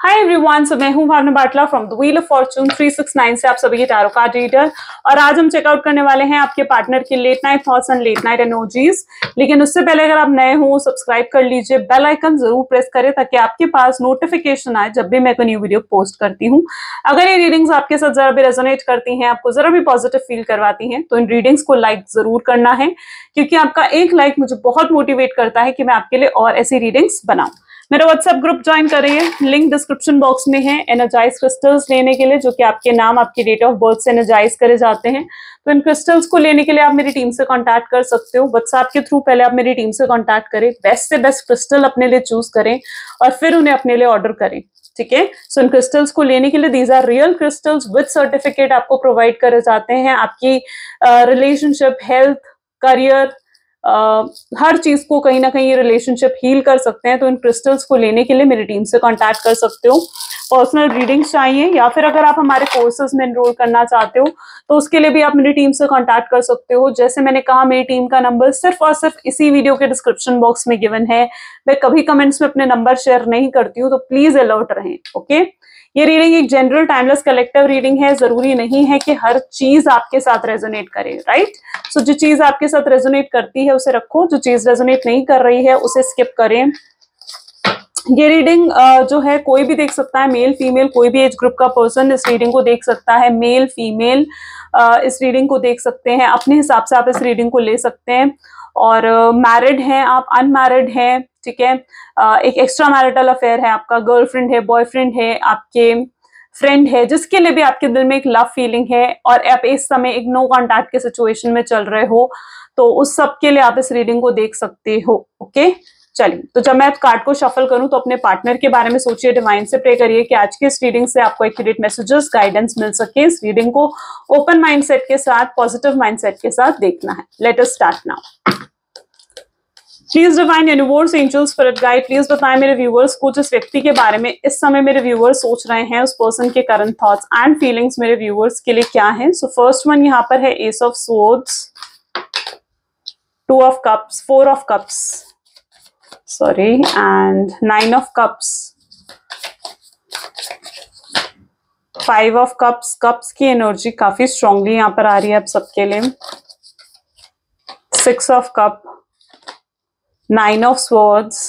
Hi everyone, so मैं हूं Bhavna Batla from the wheel of fortune 369 से आप सभी के टैरो कार्ड रीडर। और आज हम चेकआउट करने वाले हैं आपके पार्टनर के late night thoughts and late night energies. लेकिन उससे पहले अगर आप नए हो सब्सक्राइब कर लीजिए, बेल आइकन जरूर प्रेस करें ताकि आपके पास नोटिफिकेशन आए जब भी मैं कोई न्यू वीडियो पोस्ट करती हूँ। अगर ये रीडिंग्स आपके साथ जरा भी रेजोनेट करती हैं, आपको जरा भी पॉजिटिव फील करवाती हैं, तो इन रीडिंग्स को लाइक जरूर करना है, क्योंकि आपका एक लाइक मुझे बहुत मोटिवेट करता है कि मैं आपके लिए और ऐसी रीडिंग्स बनाऊं। मेरा व्हाट्सएप ग्रुप ज्वाइन करिए, लिंक डिस्क्रिप्शन बॉक्स में है। एनर्जाइज क्रिस्टल्स लेने के लिए जो कि आपके नाम, आपकी डेट ऑफ बर्थ से एनर्जाइज करे जाते हैं, तो इन क्रिस्टल्स को लेने के लिए आप मेरी टीम से कांटेक्ट कर सकते हो। व्हाट्सएप के थ्रू पहले आप मेरी टीम से कांटेक्ट करें, बेस्ट से बेस्ट क्रिस्टल अपने लिए चूज करें और फिर उन्हें अपने लिए ऑर्डर करें। ठीक है, सो इन क्रिस्टल्स को लेने के लिए these are real crystals with certificate आपको प्रोवाइड करे जाते हैं। आपकी रिलेशनशिप, हेल्थ, करियर, हर चीज को कहीं ना कहीं ये रिलेशनशिप हील कर सकते हैं। तो इन क्रिस्टल्स को लेने के लिए मेरी टीम से कांटेक्ट कर सकते हो। पर्सनल रीडिंग्स चाहिए या फिर अगर आप हमारे कोर्सेज में एनरोल करना चाहते हो तो उसके लिए भी आप मेरी टीम से कांटेक्ट कर सकते हो। जैसे मैंने कहा, मेरी टीम का नंबर सिर्फ और सिर्फ इसी वीडियो के डिस्क्रिप्शन बॉक्स में गिवन है। मैं कभी कमेंट्स में अपने नंबर शेयर नहीं करती हूँ, तो प्लीज अलर्ट रहें। ओके, ये रीडिंग एक जनरल टाइमलेस कलेक्टिव रीडिंग है। जरूरी नहीं है कि हर चीज आपके साथ रेजोनेट करे, राइट? सो जो चीज आपके साथ रेजोनेट करती है उसे रखो, जो चीज रेजोनेट नहीं कर रही है उसे स्किप करें। ये रीडिंग जो है कोई भी देख सकता है, मेल फीमेल कोई भी एज ग्रुप का पर्सन इस रीडिंग को देख सकता है। मेल फीमेल इस रीडिंग को देख सकते हैं, अपने हिसाब से आप इस रीडिंग को ले सकते हैं। और मैरिड हैं आप, अनमैरिड हैं, ठीक है, एक एक्स्ट्रा मैरिटल अफेयर है आपका, गर्लफ्रेंड है, बॉयफ्रेंड है, आपके फ्रेंड है, जिसके लिए भी आपके दिल में एक लव फीलिंग है और आप इस समय एक नो कॉन्टैक्ट के सिचुएशन में चल रहे हो, तो उस सब के लिए आप इस रीडिंग को देख सकते हो। ओके, चलिए, तो जब मैं कार्ड को शफल करूं तो अपने पार्टनर के बारे में सोचिए, डिवाइन से प्रे करिए कि आज की इस रीडिंग से आपको एक्यूरेट मैसेजेस, गाइडेंस मिल सके। इस रीडिंग को ओपन माइंडसेट के साथ, पॉजिटिव माइंडसेट के साथ देखना है। Let us start now. Please divine universe, angels, spirit guide, please बताएं मेरे व्यूअर्स को जिस व्यक्ति के बारे में इस समय मेरे व्यूअर्स सोच रहे हैं, उस पर्सन के करंट थॉट्स एंड फीलिंग्स मेरे व्यूअर्स के लिए क्या है। सो फर्स्ट वन यहाँ पर है ace of swords, 2 of cups, 4 of cups, sorry, and 9 of cups, 5 of cups. Cups की एनर्जी काफी स्ट्रांगली यहाँ पर आ रही है आप सबके लिए। 6 of cup, 9 of swords,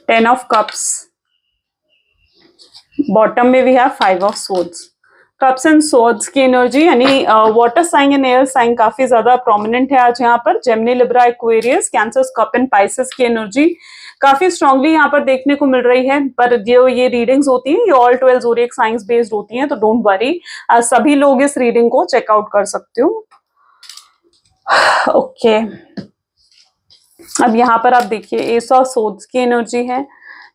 10 of cups, bottom में भी है 5 of swords। Cups and swords की एनर्जी यानी water sign and air sign काफी ज्यादा प्रोमिनेंट है आज यहाँ पर। Gemini, Libra, Aquarius, cancer, scorpion and Pisces की एनर्जी काफी स्ट्रांगली यहाँ पर देखने को मिल रही है। पर जो ये रीडिंग्स होती हैं ये ऑल 12 ज़ोडिएक साइंस बेस्ड होती हैं, तो डोंट वरी, सभी लोग इस रीडिंग को चेकआउट कर सकते हो। ओके, अब यहाँ पर आप देखिए एस ऑफ सोर्ड्स की एनर्जी है,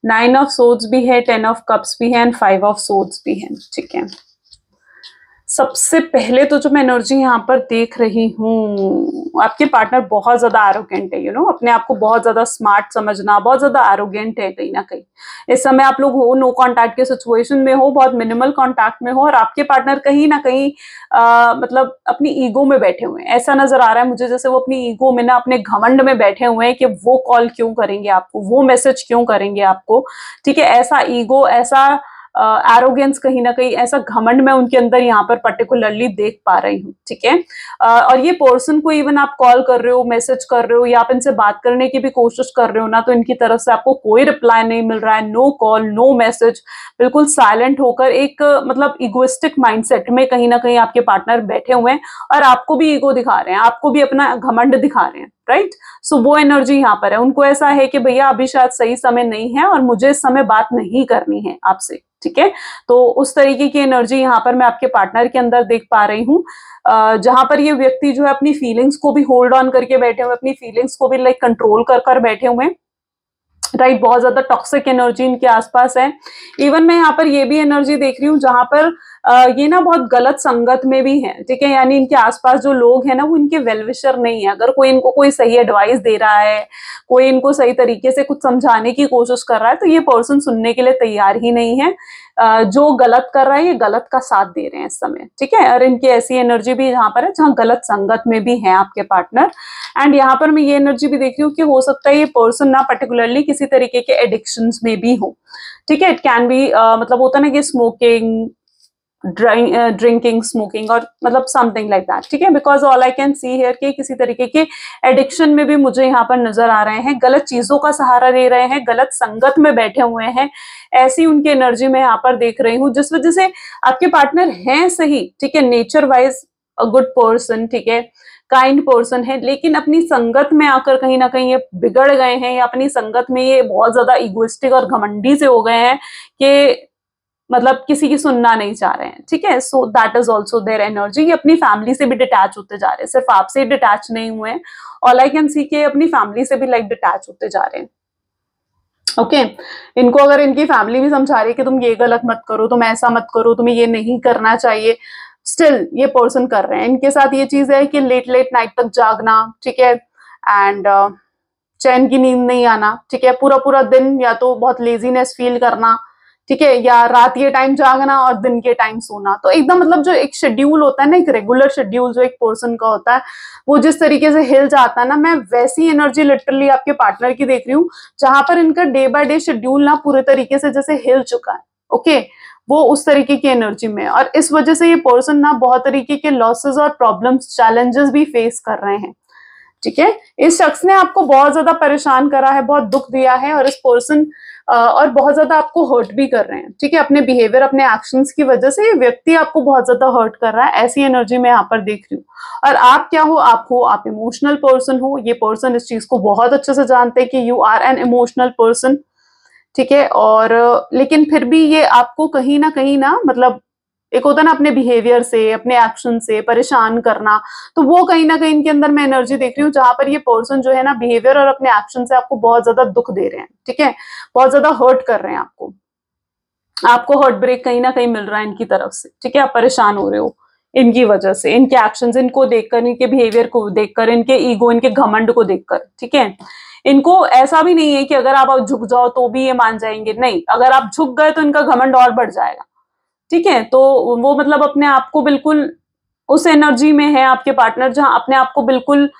9 ऑफ सोर्ड्स भी है, 10 ऑफ कप्स भी है एंड 5 ऑफ सोर्ड्स भी है। ठीक है, सबसे पहले तो जो मैं एनर्जी यहाँ पर देख रही हूँ, आपके पार्टनर बहुत ज्यादा एरोगेंट है, अपने आप को बहुत ज्यादा स्मार्ट समझना, बहुत ज्यादा एरोगेंट है कहीं ना कहीं। इस समय आप लोग हो नो कांटेक्ट के सिचुएशन में हो, बहुत मिनिमल कांटेक्ट में हो, और आपके पार्टनर कहीं ना कहीं मतलब अपनी ईगो में बैठे हुए हैं। ऐसा नजर आ रहा है मुझे जैसे वो अपनी ईगो में ना, अपने घमंड में बैठे हुए हैं कि वो कॉल क्यों करेंगे आपको, वो मैसेज क्यों करेंगे आपको। ठीक है, ऐसा ईगो, ऐसा एरोगेंस, कहीं ना कहीं ऐसा घमंड में उनके अंदर यहाँ पर पर्टिकुलरली देख पा रही हूँ। ठीक है, और ये पर्सन को इवन आप कॉल कर रहे हो, मैसेज कर रहे हो या आप इनसे बात करने की भी कोशिश कर रहे हो ना, तो इनकी तरफ से आपको कोई रिप्लाई नहीं मिल रहा है। नो कॉल, नो मैसेज, बिल्कुल साइलेंट होकर एक मतलब इगोइस्टिक माइंडसेट में कहीं ना कहीं आपके पार्टनर बैठे हुए हैं और आपको भी ईगो दिखा रहे हैं, आपको भी अपना घमंड दिखा रहे हैं, राइट? सो वो एनर्जी यहाँ पर है। उनको ऐसा है कि भैया अभी शायद सही समय नहीं है और मुझे इस समय बात नहीं करनी है आपसे। ठीक है, तो उस तरीके की एनर्जी यहाँ पर मैं आपके पार्टनर के अंदर देख पा रही हूँ, जहां पर ये व्यक्ति जो है अपनी फीलिंग्स को भी होल्ड ऑन करके बैठे हुए, अपनी फीलिंग्स को भी लाइक कंट्रोल कर बैठे हुए हैं, राइट? बहुत ज्यादा टॉक्सिक एनर्जी इनके आसपास है। इवन मैं यहाँ पर ये भी एनर्जी देख रही हूँ जहां पर ये ना बहुत गलत संगत में भी है, ठीक है। यानी इनके आसपास जो लोग हैं ना वो इनके वेलविशर नहीं है। अगर कोई इनको कोई सही एडवाइस दे रहा है, कोई इनको सही तरीके से कुछ समझाने की कोशिश कर रहा है, तो ये पर्सन सुनने के लिए तैयार ही नहीं है। जो गलत कर रहा है ये गलत का साथ दे रहे हैं इस समय, ठीक है। और इनकी ऐसी एनर्जी भी यहाँ पर है जहाँ गलत संगत में भी है आपके पार्टनर। एंड यहाँ पर मैं ये एनर्जी भी देख रही हूँ कि हो सकता है ये पर्सन ना पर्टिकुलरली किसी तरीके के एडिक्शंस में भी हो, ठीक है। इट कैन बी मतलब होता है ना कि स्मोकिंग, ड्रिंकिंग, स्मोकिंग और मतलब समथिंग लाइक दैट, ठीक है। Because all I can see here कि किसी तरीके के एडिक्शन में भी मुझे यहाँ पर नजर आ रहे हैं, गलत चीजों का सहारा ले रहे हैं, गलत संगत में बैठे हुए हैं, ऐसी उनकी एनर्जी में यहाँ पर देख रही हूँ। जिस वजह से आपके पार्टनर हैं सही, ठीक है, nature wise a good person, ठीक है, काइंड पर्सन है, लेकिन अपनी संगत में आकर कहीं ना कहीं ये बिगड़ गए हैं, या अपनी संगत में ये बहुत ज्यादा इगोइस्टिक और घमंडी से हो गए हैं कि मतलब किसी की सुनना नहीं चाह रहे हैं, ठीक है। So that is also their energy. ये अपनी फैमिली से भी डिटैच होते जा रहे हैं, सिर्फ आपसे डिटैच नहीं हुए, ऑल आई कैन सी के अपनी फैमिली से भी लाइक डिटैच होते जा रहे हैं। ओके इनको अगर इनकी फैमिली भी समझा रही है कि तुम ये गलत मत करो, तुम ऐसा मत करो, तुम्हें ये नहीं करना चाहिए, स्टिल ये पर्सन कर रहे हैं। इनके साथ ये चीज है कि लेट लेट नाइट तक जागना, ठीक है, एंड चैन की नींद नहीं आना, ठीक है, पूरा पूरा दिन या तो बहुत लेजीनेस फील करना, ठीक है, या रात के टाइम जागना और दिन के टाइम सोना। तो एकदम मतलब जो एक शेड्यूल होता है ना, एक रेगुलर शेड्यूल जो एक पर्सन का होता है, वो जिस तरीके से हिल जाता है ना, मैं वैसी एनर्जी लिटरली आपके पार्टनर की देख रही हूँ, जहां पर इनका डे बाय डे शेड्यूल ना पूरे तरीके से जैसे हिल चुका है। ओके वो उस तरीके की एनर्जी में, और इस वजह से ये पर्सन ना बहुत तरीके के लॉसेस और प्रॉब्लम्स, चैलेंजेस भी फेस कर रहे हैं, ठीक है। इस शख्स ने आपको बहुत ज्यादा परेशान करा है, बहुत दुख दिया है, और इस पर्सन और बहुत ज्यादा आपको हर्ट भी कर रहे हैं, ठीक है। अपने बिहेवियर, अपने एक्शंस की वजह से ये व्यक्ति आपको बहुत ज्यादा हर्ट कर रहा है, ऐसी एनर्जी मैं यहाँ पर देख रही हूँ। और आप क्या हो, आप इमोशनल पर्सन हो। ये पर्सन इस चीज को बहुत अच्छे से जानते हैं कि you are an emotional person, ठीक है। और लेकिन फिर भी ये आपको कहीं ना मतलब एक होता है ना अपने बिहेवियर से, अपने एक्शन से परेशान करना, तो वो कहीं ना कहीं इनके अंदर मैं एनर्जी देख रही हूँ, जहां पर ये पर्सन जो है ना बिहेवियर और अपने एक्शन से आपको बहुत ज्यादा दुख दे रहे हैं, ठीक है, बहुत ज्यादा हर्ट कर रहे हैं आपको हर्ट ब्रेक कहीं ना कहीं मिल रहा है इनकी तरफ से, ठीक है। आप परेशान हो रहे हो इनकी वजह से, इनके एक्शंस, इनको देखकर, इनके बिहेवियर को देखकर, इनके ईगो, इनके घमंड को देखकर, ठीक है। इनको ऐसा भी नहीं है कि अगर आप झुक जाओ तो भी ये मान जाएंगे, नहीं, अगर आप झुक गए तो इनका घमंड और बढ़ जाएगा, ठीक है। तो वो मतलब अपने आप को बिल्कुल उस एनर्जी में है आपके पार्टनर, जहां अपने आप को बिल्कुल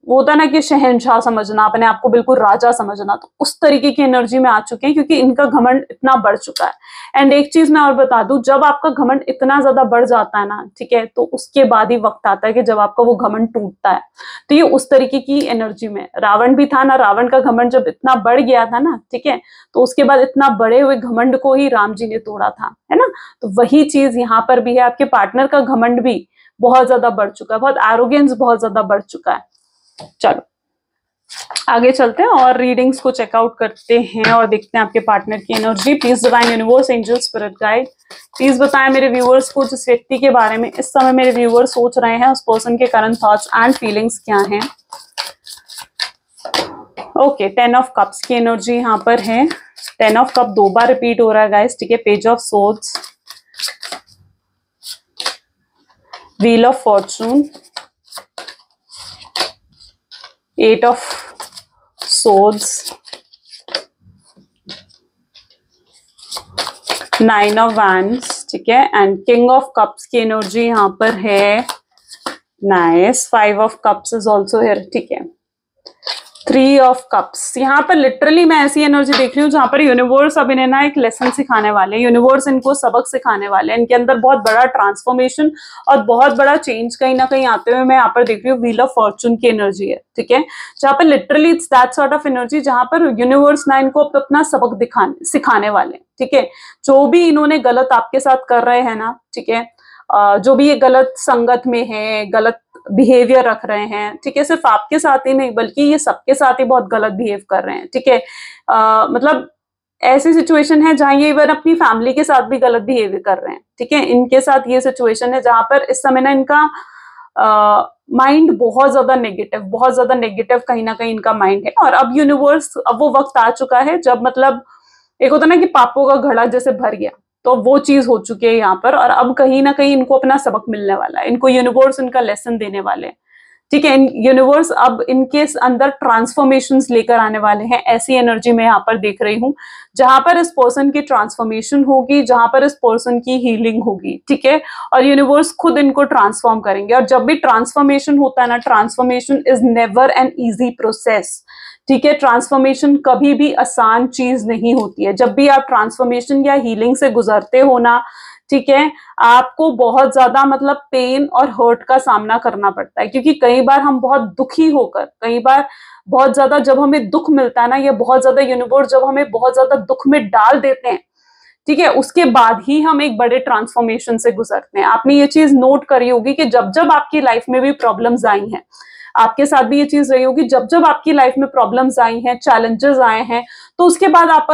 वो होता है ना कि शहंशाह समझना, अपने आप को बिल्कुल राजा समझना, तो उस तरीके की एनर्जी में आ चुके हैं, क्योंकि इनका घमंड इतना बढ़ चुका है। एंड एक चीज मैं और बता दूं, जब आपका घमंड इतना ज्यादा बढ़ जाता है ना, ठीक है, तो उसके बाद ही वक्त आता है कि जब आपका वो घमंड टूटता है। तो ये उस तरीके की एनर्जी में रावण भी था ना, रावण का घमंड जब इतना बढ़ गया था ना, ठीक है, तो उसके बाद इतना बड़े हुए घमंड को ही राम जी ने तोड़ा था, है ना। तो वही चीज यहाँ पर भी है, आपके पार्टनर का घमंड भी बहुत ज्यादा बढ़ चुका है, बहुत एरोगेंस बहुत ज्यादा बढ़ चुका है। चलो आगे चलते हैं और रीडिंग्स को चेकआउट करते हैं और देखते हैं आपके पार्टनर की energy. Please divine universe, angel, spirit guide, please बताएं मेरे व्यूअर्स को जिस व्यक्ति के बारे में इस समय मेरे व्यूअर्स सोच रहे हैं, उस पर्सन के करंट थॉट्स एंड फीलिंग्स क्या हैं। ओके 10 ऑफ कप्स की एनर्जी यहाँ पर है। 10 ऑफ कप 2 बार रिपीट हो रहा है गाइस, ठीक है। Page of swords, wheel of Fortune, 8 of swords, 9 of wands, ठीक है, एंड किंग ऑफ कप्स की एनर्जी यहाँ पर है। Nice. 5 of cups is also here, ठीक है। 3 ऑफ कप्स, यहाँ पर लिटरली मैं ऐसी एनर्जी देख रही हूँ जहां पर यूनिवर्स अब इन्हें ना एक लेसन सिखाने वाले हैं, यूनिवर्स इनको सबक सिखाने वाले हैं, इनके अंदर बहुत बड़ा ट्रांसफॉर्मेशन और बहुत बड़ा चेंज कहीं ना कहीं आते हुए मैं यहाँ पर देख रही हूँ। व्हील ऑफ फॉर्चून की एनर्जी है, ठीक है, जहां पर literally it's that sort of energy जहां पर यूनिवर्स ना इनको अपना सबक सिखाने वाले हैं, ठीक है। जो भी इन्होंने गलत आपके साथ कर रहे हैं ना, ठीक है, जो भी ये गलत संगत में है, गलत बिहेवियर रख रहे हैं, ठीक है, सिर्फ आपके साथ ही नहीं बल्कि ये सबके साथ ही बहुत गलत बिहेव कर रहे हैं, ठीक है। मतलब ऐसी सिचुएशन है जहां ये इवन अपनी फैमिली के साथ भी गलत बिहेवियर कर रहे हैं, ठीक है। इनके साथ ये सिचुएशन है जहां पर इस समय ना इनका माइंड बहुत ज्यादा नेगेटिव कहीं ना कहीं इनका माइंड है। और अब यूनिवर्स, अब वो वक्त आ चुका है जब मतलब एक होता है ना कि पापों का घड़ा जैसे भर गया, तो वो चीज हो चुकी है यहाँ पर, और अब कहीं ना कहीं इनको अपना सबक मिलने वाला है, इनको यूनिवर्स इनका लेसन देने वाले हैं। ठीक है, यूनिवर्स अब इनके अंदर ट्रांसफॉर्मेशंस लेकर आने वाले हैं। ऐसी एनर्जी मैं यहाँ पर देख रही हूँ जहां पर इस पर्सन की ट्रांसफॉर्मेशन होगी, जहां पर इस पर्सन की हीलिंग होगी। ठीक है, और यूनिवर्स खुद इनको ट्रांसफॉर्म करेंगे। और जब भी ट्रांसफॉर्मेशन होता है ना, transformation is never an easy process. ठीक है, ट्रांसफॉर्मेशन कभी भी आसान चीज नहीं होती है। जब भी आप ट्रांसफॉर्मेशन या हीलिंग से गुजरते हो ना, ठीक है, आपको बहुत ज्यादा मतलब पेन और हर्ट का सामना करना पड़ता है, क्योंकि कई बार हम बहुत दुखी होकर, कई बार बहुत ज्यादा जब हमें दुख मिलता है ना, या बहुत ज्यादा यूनिवर्स जब हमें बहुत ज्यादा दुख में डाल देते हैं, ठीक है, उसके बाद ही हम एक बड़े ट्रांसफॉर्मेशन से गुजरते हैं। आपने ये चीज नोट करी होगी कि जब जब आपकी लाइफ में भी प्रॉब्लम्स आई हैं, आपके साथ भी ये चीज रही होगी, जब जब आपकी लाइफ में प्रॉब्लम्स आई हैं, चैलेंजेस आए हैं, तो उसके बाद आप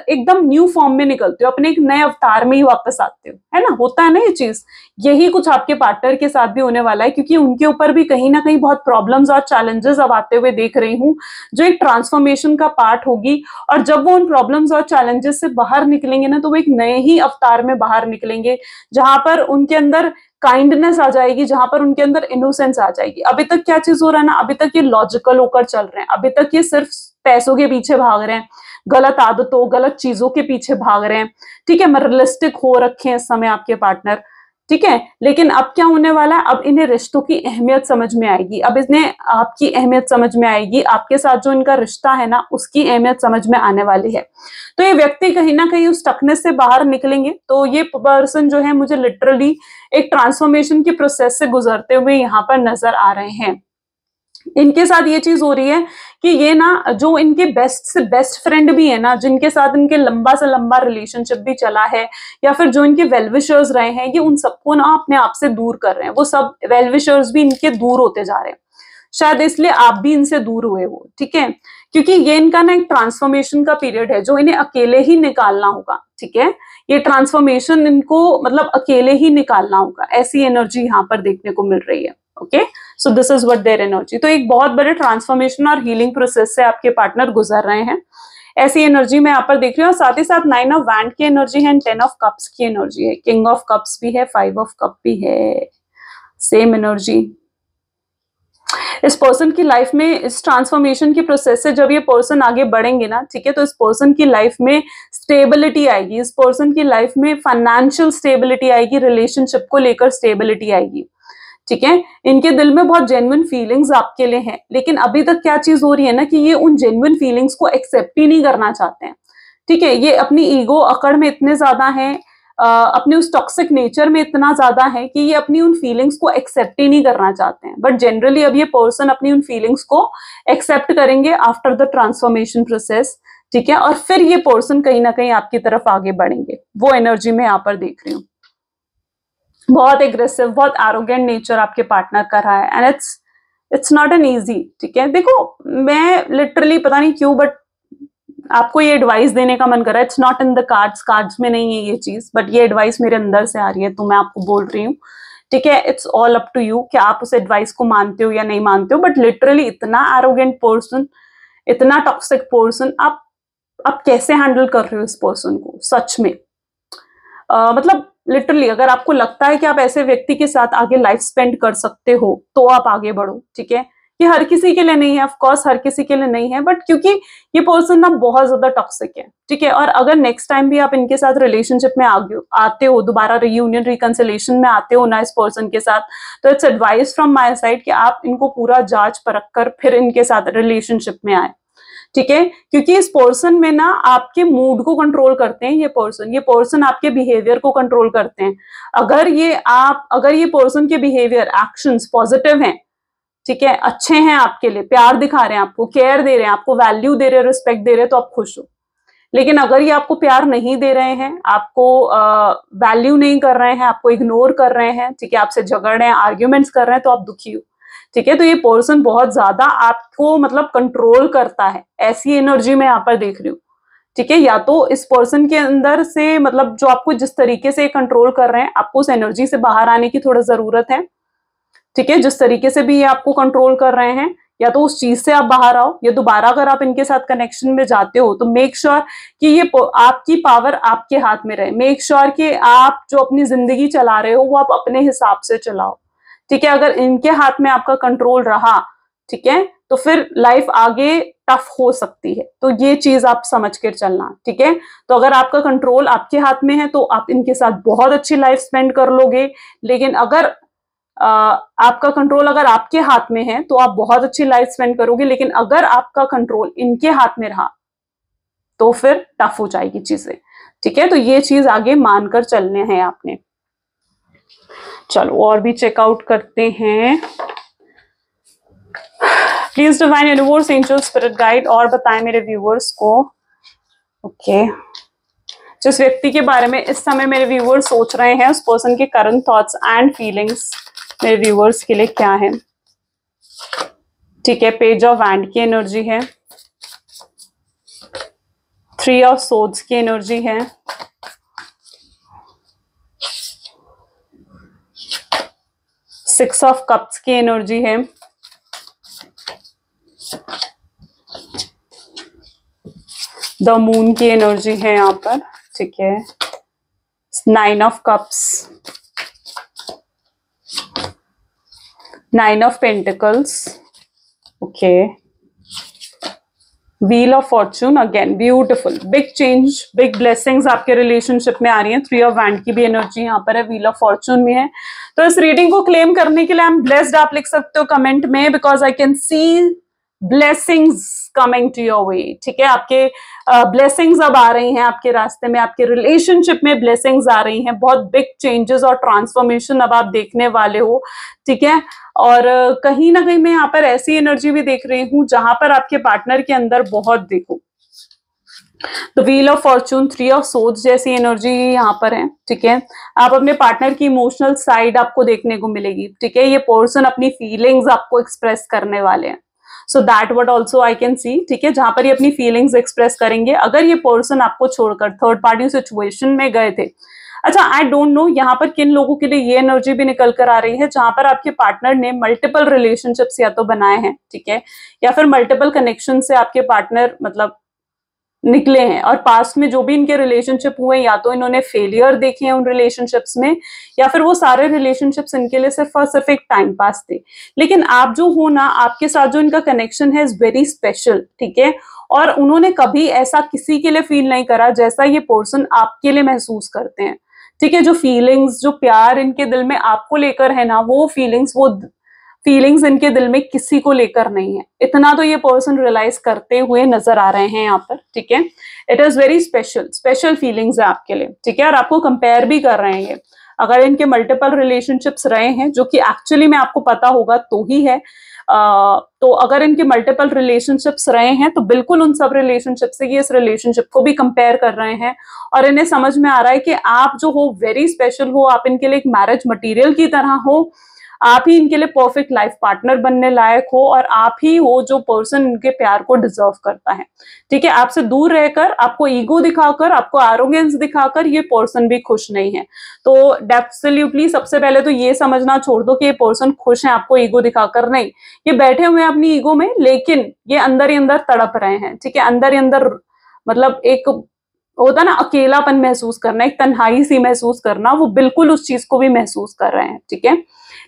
एकदम न्यू फॉर्म में निकलते हो, अपने एक नए अवतार में ही वापस आते हो, है ना, होता है ना ये चीज। यही कुछ आपके पार्टनर के साथ भी होने वाला है, क्योंकि उनके ऊपर भी कहीं ना कहीं बहुत प्रॉब्लम्स और चैलेंजेस अब आते हुए देख रही हूँ, जो एक ट्रांसफॉर्मेशन का पार्ट होगी। और जब वो उन प्रॉब्लम्स और चैलेंजेस से बाहर निकलेंगे ना, तो वो एक नए ही अवतार में बाहर निकलेंगे, जहां पर उनके अंदर काइंडनेस आ जाएगी, जहां पर उनके अंदर इनोसेंस आ जाएगी। अभी तक क्या चीज हो रहा है ना, अभी तक ये लॉजिकल होकर चल रहे हैं, अभी तक ये सिर्फ पैसों के पीछे भाग रहे हैं, गलत आदतों गलत चीजों के पीछे भाग रहे हैं। ठीक है, मटेरियलिस्टिक हो रखे हैं इस समय आपके पार्टनर। ठीक है, लेकिन अब क्या होने वाला है, अब इन्हें रिश्तों की अहमियत समझ में आएगी, अब इन्हें आपकी अहमियत समझ में आएगी, आपके साथ जो इनका रिश्ता है ना, उसकी अहमियत समझ में आने वाली है। तो ये व्यक्ति कहीं ना कहीं उस टकनेस से बाहर निकलेंगे। तो ये पर्सन जो है मुझे लिटरली एक ट्रांसफॉर्मेशन की प्रोसेस से गुजरते हुए यहाँ पर नजर आ रहे हैं। इनके साथ ये चीज हो रही है कि ये ना, जो इनके बेस्ट से बेस्ट फ्रेंड भी है ना, जिनके साथ इनके लंबा से लंबा रिलेशनशिप भी चला है, या फिर जो इनके वेलविशर्स रहे हैं, ये उन सबको ना अपने आप से दूर कर रहे हैं। वो सब वेलविशर्स भी इनके दूर होते जा रहे हैं, शायद इसलिए आप भी इनसे दूर हुए हो। ठीक है, क्योंकि ये इनका ना एक ट्रांसफॉर्मेशन का पीरियड है, जो इन्हें अकेले ही निकालना होगा। ठीक है, ये ट्रांसफॉर्मेशन इनको मतलब अकेले ही निकालना होगा, ऐसी एनर्जी यहाँ पर देखने को मिल रही है। Okay, so this is what their energy. तो एक बहुत बड़े ट्रांसफॉर्मेशन और हीलिंग प्रोसेस से आपके पार्टनर गुजर रहे हैं, ऐसी एनर्जी मैं यहाँ पर देख रही हूँ। साथ ही साथ 9 ऑफ वैंड की एनर्जी है, 10 ऑफ कप्स की एनर्जी है, किंग ऑफ कप्स भी है, 5 ऑफ कप भी है, सेम एनर्जी। इस पर्सन की लाइफ में इस ट्रांसफॉर्मेशन की प्रोसेस से जब ये पर्सन आगे बढ़ेंगे ना, ठीक है, तो इस पर्सन की लाइफ में स्टेबिलिटी आएगी, इस पर्सन की लाइफ में फाइनेंशियल स्टेबिलिटी आएगी, रिलेशनशिप को लेकर स्टेबिलिटी आएगी। ठीक है, इनके दिल में बहुत जेन्युइन फीलिंग्स आपके लिए हैं, लेकिन अभी तक क्या चीज हो रही है ना, कि ये उन जेन्युइन फीलिंग्स को एक्सेप्ट ही नहीं करना चाहते हैं। ठीक है, ये अपनी ईगो अकड़ में इतने ज्यादा हैं, अपने उस टॉक्सिक नेचर में इतना ज्यादा है कि ये अपनी उन फीलिंग्स को एक्सेप्ट ही नहीं करना चाहते हैं। बट जनरली अब ये पर्सन अपनी उन फीलिंग्स को एक्सेप्ट करेंगे आफ्टर द ट्रांसफॉर्मेशन प्रोसेस। ठीक है, और फिर ये पर्सन कहीं ना कहीं आपकी तरफ आगे बढ़ेंगे, वो एनर्जी मैं यहाँ पर देख रही हूँ। बहुत एग्रेसिव, बहुत एरोगेंट नेचर आपके पार्टनर का रहा है, and it's not an easy. ठीक है, देखो मैं लिटरली पता नहीं क्यों, बट आपको ये एडवाइस देने का मन कर रहा है। It's not in the cards में नहीं है ये चीज, बट ये एडवाइस मेरे अंदर से आ रही है, तो मैं आपको बोल रही हूँ। ठीक है, it's all up to you कि आप उस एडवाइस को मानते हो या नहीं मानते हो। बट लिटरली इतना एरोगेंट पर्सन, इतना टॉक्सिक पर्सन, आप कैसे हैंडल कर रहे हो इस पर्सन को, सच में। मतलब लिटरली अगर आपको लगता है कि आप ऐसे व्यक्ति के साथ आगे लाइफ स्पेंड कर सकते हो, तो आप आगे बढ़ो। ठीक है, ये हर किसी के लिए नहीं है, ऑफ कोर्स हर किसी के लिए नहीं है, बट क्योंकि ये पर्सन ना बहुत ज्यादा टॉक्सिक है। ठीक है, और अगर नेक्स्ट टाइम भी आप इनके साथ रिलेशनशिप में आते हो, दोबारा रियूनियन रिकंसिलिएशन में आते हो ना इस पर्सन के साथ, तो it's advice from my side कि आप इनको पूरा जांच परख कर फिर इनके साथ रिलेशनशिप में आए। ठीक है, क्योंकि इस पर्सन में ना आपके मूड को कंट्रोल करते हैं ये पर्सन आपके बिहेवियर को कंट्रोल करते हैं। अगर ये पर्सन के बिहेवियर, एक्शंस पॉजिटिव हैं, ठीक है, अच्छे हैं, आपके लिए प्यार दिखा रहे हैं, आपको केयर दे रहे हैं, आपको वैल्यू दे रहे हैं, रिस्पेक्ट दे रहे हैं, तो आप खुश हो। लेकिन अगर ये आपको प्यार नहीं दे रहे हैं, आपको वैल्यू नहीं कर रहे हैं, आपको इग्नोर कर रहे हैं, ठीक है, आपसे झगड़ रहे हैं, आर्ग्यूमेंट्स कर रहे हैं, तो आप दुखी हो। ठीक है, तो ये पर्सन बहुत ज्यादा आपको मतलब कंट्रोल करता है, ऐसी एनर्जी मैं यहाँ पर देख रही हूँ। ठीक है, या तो इस पर्सन के अंदर से मतलब जो आपको जिस तरीके से कंट्रोल कर रहे हैं, आपको उस एनर्जी से बाहर आने की थोड़ा जरूरत है। ठीक है, जिस तरीके से भी ये आपको कंट्रोल कर रहे हैं, या तो उस चीज से आप बाहर आओ, या दोबारा अगर आप इनके साथ कनेक्शन में जाते हो तो मेक श्योर कि ये आपकी पावर आपके हाथ में रहे। मेक श्योर कि आप जो अपनी जिंदगी चला रहे हो वो आप अपने हिसाब से चलाओ, ठीक है। अगर इनके हाथ में आपका कंट्रोल रहा, ठीक है, तो फिर लाइफ आगे टफ हो सकती है। तो ये चीज आप समझ कर चलना, ठीक है। तो अगर आपका कंट्रोल आपके हाथ में है तो आप इनके साथ बहुत अच्छी लाइफ स्पेंड कर लोगे, लेकिन अगर आपका कंट्रोल अगर आपके हाथ में है तो आप बहुत अच्छी लाइफ स्पेंड करोगे, लेकिन अगर आपका कंट्रोल इनके हाथ में रहा तो फिर टफ हो जाएगी चीजें, ठीक है। तो ये चीज आगे मानकर चलने हैं आपने। चलो और भी चेकआउट करते हैं। Please divine universe, angel, spirit guide और बताएं मेरे व्यूअर्स को, ओके, जिस व्यक्ति के बारे में इस समय मेरे व्यूअर्स सोच रहे हैं, उस पर्सन के करंट थॉट्स एंड फीलिंग्स मेरे व्यूअर्स के लिए क्या है, ठीक है। पेज ऑफ वैंड की एनर्जी है, 3 ऑफ सोर्ड्स की एनर्जी है, सिक्स ऑफ कप्स की एनर्जी है, द मून की एनर्जी है यहाँ पर, ठीक है, 9 of cups, 9 of pentacles, okay, wheel of Fortune, again beautiful, big change, big blessings आपके रिलेशनशिप में आ रही हैं। 3 ऑफ वैंड की भी एनर्जी यहाँ पर है, व्हील ऑफ फॉर्चून में है। तो इस रीडिंग को क्लेम करने के लिए आई एम ब्लेस्ड आप लिख सकते हो कमेंट में, because I can see blessings coming to your way, ठीक है। आपके ब्लेसिंग्स अब आ रही हैं आपके रास्ते में, आपके रिलेशनशिप में ब्लेसिंग्स आ रही हैं, बहुत बिग चेंजेस और ट्रांसफॉर्मेशन अब आप देखने वाले हो, ठीक है। और कहीं ना कहीं मैं यहाँ पर ऐसी एनर्जी भी देख रही हूँ जहां पर आपके पार्टनर के अंदर बहुत, देखो, the wheel of Fortune, 3 of swords जैसी एनर्जी यहाँ पर है, ठीक है। आप अपने पार्टनर की इमोशनल साइड आपको देखने को मिलेगी, ठीक है। ये पर्सन अपनी फीलिंग्स आपको एक्सप्रेस करने वाले हैं, so that word also I can सी, ठीक है, जहां पर ये अपनी फीलिंग्स एक्सप्रेस करेंगे। अगर ये पर्सन आपको छोड़कर थर्ड पार्टी सिचुएशन में गए थे, अच्छा आई डोंट नो यहाँ पर किन लोगों के लिए ये एनर्जी भी निकल कर आ रही है जहां पर आपके पार्टनर ने मल्टीपल रिलेशनशिप्स या तो बनाए हैं, ठीक है, या फिर मल्टीपल कनेक्शन से आपके पार्टनर मतलब निकले हैं, और पास्ट में जो भी इनके रिलेशनशिप हुए या तो इन्होंने फेलियर देखे हैं उन रिलेशनशिप्स में, या फिर वो सारे रिलेशनशिप्स इनके लिए सिर्फ और सिर्फ एक टाइम पास थे। लेकिन आप जो हो ना, आपके साथ जो इनका कनेक्शन है इज वेरी स्पेशल, ठीक है। और उन्होंने कभी ऐसा किसी के लिए फील नहीं करा जैसा ये पर्सन आपके लिए महसूस करते हैं, ठीक है। जो फीलिंग्स, जो प्यार इनके दिल में आपको लेकर है ना, वो फीलिंग्स इनके दिल में किसी को लेकर नहीं है। इतना तो ये पर्सन रियलाइज करते हुए नजर आ रहे हैं यहाँ पर, ठीक है। It is very special feelings है आपके लिए, ठीक है। और आपको कंपेयर भी कर रहे हैं ये, अगर इनके मल्टीपल रिलेशनशिप्स रहे हैं, जो कि एक्चुअली में आपको पता होगा तो ही है, तो अगर इनके मल्टीपल रिलेशनशिप्स रहे हैं तो बिल्कुल उन सब रिलेशनशिप से ये इस रिलेशनशिप को भी कंपेयर कर रहे हैं, और इन्हें समझ में आ रहा है कि आप जो हो वेरी स्पेशल हो, आप इनके लिए एक मैरिज मटेरियल की तरह हो, आप ही इनके लिए परफेक्ट लाइफ पार्टनर बनने लायक हो, और आप ही हो जो पर्सन इनके प्यार को डिजर्व करता है, ठीक है। आपसे दूर रहकर, आपको ईगो दिखाकर, आपको एरोगेंस दिखाकर ये पर्सन भी खुश नहीं है। तो एब्सोल्युटली सबसे पहले तो ये समझना छोड़ दो कि ये पर्सन खुश है आपको ईगो दिखाकर नहीं, ये बैठे हुए हैं अपनी ईगो में, लेकिन ये अंदर ही अंदर तड़प रहे हैं, ठीक है। अंदर ही अंदर मतलब एक होता ना अकेलापन महसूस करना, एक तन्हाई सी महसूस करना, वो बिल्कुल उस चीज को भी महसूस कर रहे हैं, ठीक है।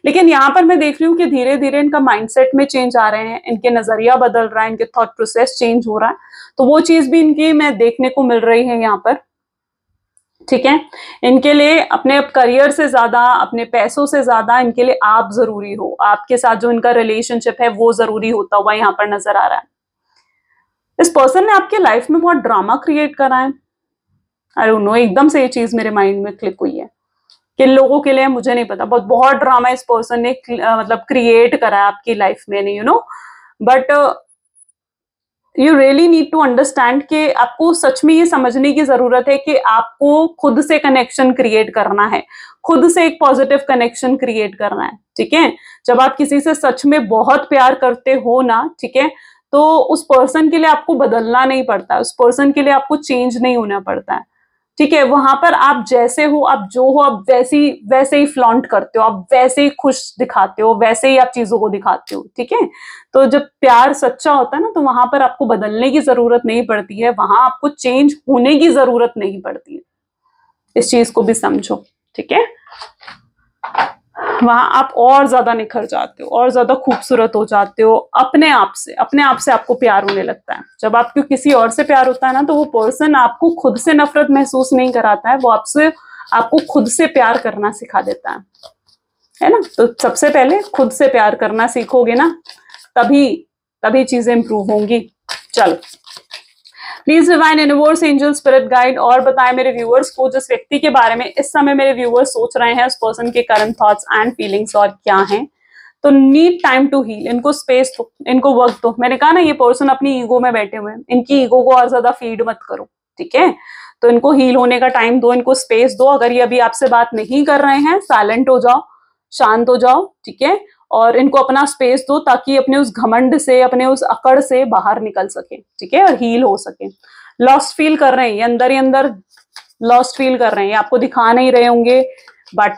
लेकिन यहाँ पर मैं देख रही हूँ कि धीरे धीरे इनका माइंडसेट में चेंज आ रहे हैं, इनके नजरिया बदल रहा है, इनके थॉट प्रोसेस चेंज हो रहा है, तो वो चीज भी इनकी मैं देखने को मिल रही है यहाँ पर, ठीक है। इनके लिए अपने करियर से ज्यादा, अपने पैसों से ज्यादा इनके लिए आप जरूरी हो, आपके साथ जो इनका रिलेशनशिप है वो जरूरी होता हुआ यहाँ पर नजर आ रहा है। इस पर्सन ने आपके लाइफ में बहुत ड्रामा क्रिएट करा है, आई डोंट नो, एकदम से ये चीज मेरे माइंड में क्लिक हुई है। किन लोगों के लिए मुझे नहीं पता, बहुत ड्रामा इस पर्सन ने मतलब क्रिएट करा है आपकी लाइफ में, नहीं, you know, but you really need to understand कि आपको सच में ये समझने की जरूरत है कि आपको खुद से कनेक्शन क्रिएट करना है, खुद से एक पॉजिटिव कनेक्शन क्रिएट करना है, ठीक है। जब आप किसी से सच में बहुत प्यार करते हो ना, ठीक है, तो उस पर्सन के लिए आपको बदलना नहीं पड़ता, उस पर्सन के लिए आपको चेंज नहीं होना पड़ता है, ठीक है, वहां पर आप जैसे हो, आप जो हो, आप वैसे ही फ्लॉन्ट करते हो, आप वैसे ही खुश दिखाते हो, वैसे ही आप चीजों को दिखाते हो। ठीक है, तो जब प्यार सच्चा होता है ना, तो वहां पर आपको बदलने की जरूरत नहीं पड़ती है, वहां आपको चेंज होने की जरूरत नहीं पड़ती है। इस चीज को भी समझो। ठीक है, वहां आप और ज्यादा निखर जाते हो, और ज्यादा खूबसूरत हो जाते हो अपने आप से आपको प्यार होने लगता है। जब आपको किसी और से प्यार होता है ना, तो वो पर्सन आपको खुद से नफरत महसूस नहीं कराता है, वो आपको खुद से प्यार करना सिखा देता है ना। तो सबसे पहले खुद से प्यार करना सीखोगे ना, तभी चीजें इंप्रूव होंगी। चलो, please divine universe, angel, spirit guide और बताएं मेरे व्यूअर्स को, जिस व्यक्ति के बारे में इस समय मेरे व्यूअर्स सोच रहे हैं, उस पर्सन के करंट थॉट्स एंड फीलिंग्स और क्या हैं। तो नीड टाइम टू हील, इनको स्पेस दो, इनको वक्त दो। मैंने कहा ना, ये पर्सन अपनी ईगो में बैठे हुए हैं, इनकी ईगो को और ज्यादा फीड मत करो। ठीक है, तो इनको हील होने का टाइम दो, इनको स्पेस दो। अगर ये अभी आपसे बात नहीं कर रहे हैं, साइलेंट हो जाओ, शांत हो जाओ। ठीक है, और इनको अपना स्पेस दो, ताकि अपने उस घमंड से, अपने उस अकड़ से बाहर निकल सके। ठीक है, और हील हो सके। लॉस्ट फील कर रहे हैं, ये अंदर ही अंदर लॉस्ट फील कर रहे हैं, ये आपको दिखा नहीं रहे होंगे, बट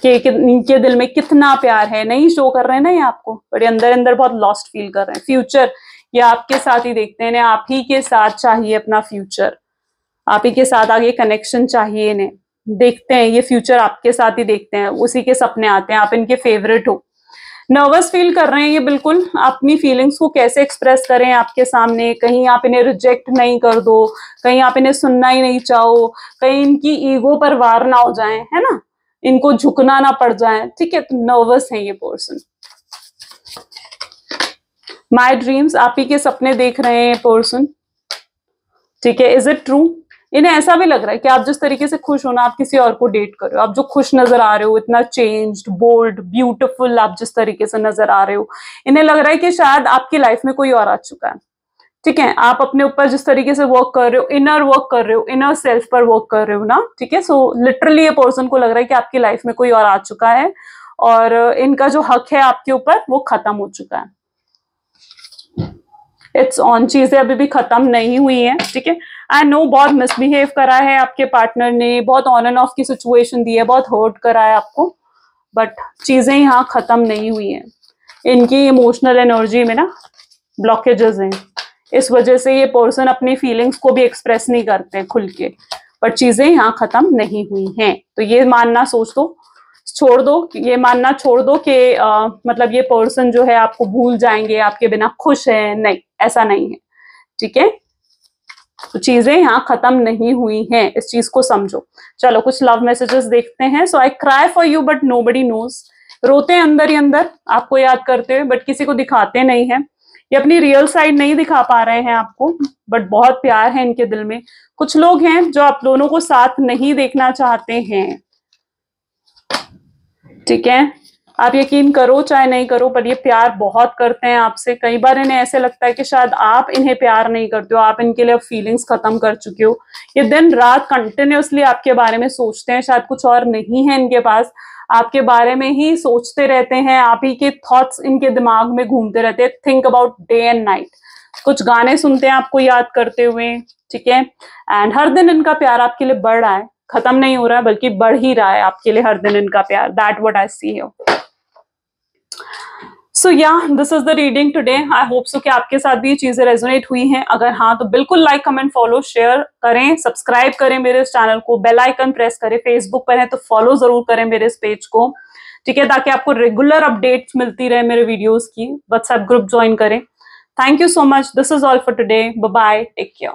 इनके दिल में कितना प्यार है नहीं शो कर रहे हैं ना ये आपको, बट अंदर अंदर बहुत लॉस्ट फील कर रहे हैं। फ्यूचर ये आपके साथ ही देखते हैं, आप ही के साथ चाहिए अपना फ्यूचर, आप ही के साथ आगे कनेक्शन चाहिए इन्हें। देखते हैं ये फ्यूचर आपके साथ ही देखते हैं, उसी के सपने आते हैं, आप इनके फेवरेट हो। नर्वस फील कर रहे हैं ये बिल्कुल, अपनी फीलिंग्स को कैसे एक्सप्रेस करें आपके सामने, कहीं आप इन्हें रिजेक्ट नहीं कर दो, कहीं आप इन्हें सुनना ही नहीं चाहो, कहीं इनकी ईगो पर वार ना हो जाए, है ना, इनको झुकना ना पड़ जाए। ठीक है, तो नर्वस है ये पर्सन। माय ड्रीम्स, आप ही के सपने देख रहे हैं पर्सन। ठीक है, इज इट ट्रू? इन्हें ऐसा भी लग रहा है कि आप जिस तरीके से खुश हो ना, आप किसी और को डेट कर रहे हो। आप जो खुश नजर आ रहे हो, इतना चेंज्ड, बोल्ड, ब्यूटीफुल आप जिस तरीके से नजर आ रहे हो, इन्हें लग रहा है कि शायद आपकी लाइफ में कोई और आ चुका है। ठीक है, आप अपने ऊपर जिस तरीके से वर्क कर रहे हो, इनर वर्क कर रहे हो, इनर सेल्फ पर वर्क कर रहे हो ना। ठीक है, सो लिटरली ये पर्सन को लग रहा है कि आपकी लाइफ में कोई और आ चुका है, और इनका जो हक है आपके ऊपर वो खत्म हो चुका है। इट्स ऑन, चीजें अभी भी खत्म नहीं हुई है। ठीक है, आई नो बहुत मिसबिहेव करा है आपके पार्टनर ने, बहुत ऑन एंड ऑफ की सिचुएशन दी है, बहुत हर्ट करा है आपको, बट चीजें यहाँ खत्म नहीं हुई हैं। इनकी इमोशनल एनर्जी में ना ब्लॉकेजेस हैं, इस वजह से ये पर्सन अपनी फीलिंग्स को भी एक्सप्रेस नहीं करते खुल के, बट चीजें यहाँ खत्म नहीं हुई हैं। तो ये मानना छोड़ दो, ये मानना छोड़ दो कि मतलब ये पर्सन जो है आपको भूल जाएंगे, आपके बिना खुश है, नहीं, ऐसा नहीं है। ठीक है, तो चीजें यहाँ खत्म नहीं हुई हैं, इस चीज को समझो। चलो कुछ लव मैसेजेस देखते हैं। So I cry for you but nobody knows, रोते हैं अंदर ही अंदर आपको याद करते हुए, बट किसी को दिखाते नहीं है। ये अपनी रियल साइड नहीं दिखा पा रहे हैं आपको, बट बहुत प्यार है इनके दिल में। कुछ लोग हैं जो आप दोनों को साथ नहीं देखना चाहते हैं। ठीक है, आप यकीन करो चाहे नहीं करो, पर ये प्यार बहुत करते हैं आपसे। कई बार इन्हें ऐसे लगता है कि शायद आप इन्हें प्यार नहीं करते हो, आप इनके लिए अब फीलिंग्स खत्म कर चुके हो। ये दिन रात कंटिन्यूअसली आपके बारे में सोचते हैं, शायद कुछ और नहीं है इनके पास, आपके बारे में ही सोचते रहते हैं, आप ही के थॉट्स इनके दिमाग में घूमते रहते हैं। Think about day and night. कुछ गाने सुनते हैं आपको याद करते हुए। ठीक है, एंड हर दिन इनका प्यार आपके लिए बढ़ रहा है, खत्म नहीं हो रहा है, बल्कि बढ़ ही रहा है आपके लिए हर दिन इनका प्यार। That what I see here. So yeah this is the reading today. I hope so कि आपके साथ भी ये चीजें रेजोनेट हुई हैं। अगर हाँ तो बिल्कुल लाइक, कमेंट, फॉलो, शेयर करें, सब्सक्राइब करें मेरे इस चैनल को, बेल आइकन प्रेस करें। फेसबुक पर है तो फॉलो जरूर करें मेरे इस पेज को। ठीक है, ताकि आपको रेगुलर अपडेट्स मिलती रहे मेरे वीडियोस की। व्हाट्सएप ग्रुप ज्वाइन करें। Thank you so much. This is all for today. Bye bye, take care.